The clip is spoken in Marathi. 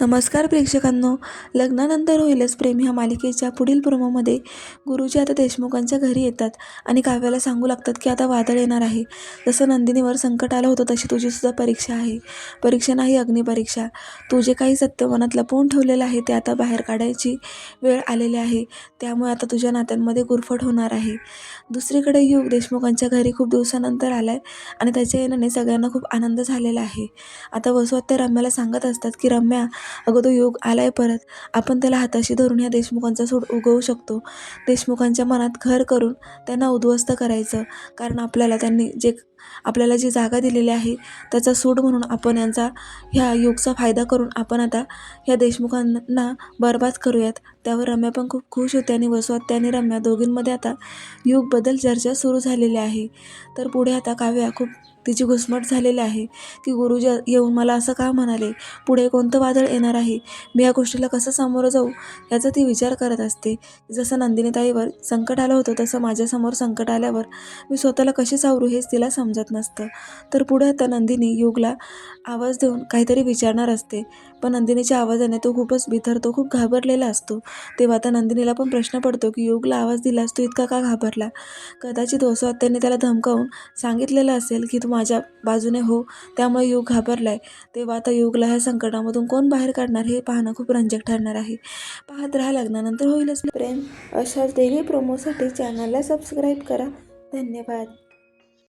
नमस्कार प्रेक्षकांनो, लग्नानंतर होईलच प्रेम ह्या मालिकेच्या पुढील प्रोमोमध्ये गुरुजी आता देशमुखांच्या घरी येतात आणि काव्याला सांगू लागतात की आता वादळ येणार आहे. जसं नंदिनीवर संकट आलं होतं तशी तुझी सुद्धा परीक्षा आहे. परीक्षा नाही, अग्निपरीक्षा. तू जे काही सत्य मनात लपवून ठेवलेलं आहे ते आता बाहेर काढायची वेळ आलेली आहे. त्यामुळे आता तुझ्या नात्यांमध्ये गुरफट होणार आहे. दुसरीकडे युग देशमुखांच्या घरी खूप दिवसानंतर आलाय आणि त्याच्या येण्याने सगळ्यांना खूप आनंद झालेला आहे. आता वसू आत्या रम्याला सांगत असतात की रम्या, अगं तो योग आलाय परत. आपण त्याला हाताशी धरून ह्या देशमुखांचा सूड उगवू शकतो. देशमुखांच्या मनात घर करून त्यांना उद्ध्वस्त करायचं. कारण आपल्याला जी जागा दिलेली आहे त्याचा सूड म्हणून आपण ह्या योगचा फायदा करून आपण आता ह्या देशमुखांना बरबाद करूयात. त्यावर रम्या पण खूप खुश होते आणि वसू आत्या आणि रम्या दोघींमध्ये आता युगबद्दल चर्चा सुरू झालेली आहे. तर पुढे आता काव्या खूप तिची घुसमट झालेली आहे की गुरुजी येऊन मला असं का म्हणाले, पुढे कोणतं वादळ येणार आहे, मी या गोष्टीला कसं सामोरं जाऊ याचा ती विचार करत असते. जसं नंदिनीताईवर संकट आलं होतं तसं माझ्यासमोर संकट आल्यावर मी स्वतःला कशी सावरू हेच तिला समजत नसतं. तर पुढे आता नंदिनी युगला आवाज देऊन काहीतरी विचारणार असते, पण नंदिनीच्या आवाजाने तो खूपच बिथरतो, खूप घाबरलेला असतो. तेव्हा आता नंदिनीला पण प्रश्न पडतो की युगला आवाज दिलास तू इतका का घाबरला. कदाचित वसू आत्यांनी त्याला धमकावून सांगितलेलं असेल की तू माझ्या बाजूने हो, त्यामुळे युग घाबरलाय. तेव्हा आता युगला ह्या संकटामधून कोण बाहेर काढणार हे पाहणं खूप रंजक ठरणार आहे. पाहत राहा लग्नानंतर होईलच प्रेम. अशाच डेली प्रोमोसाठी चॅनलला सबस्क्राईब करा. धन्यवाद.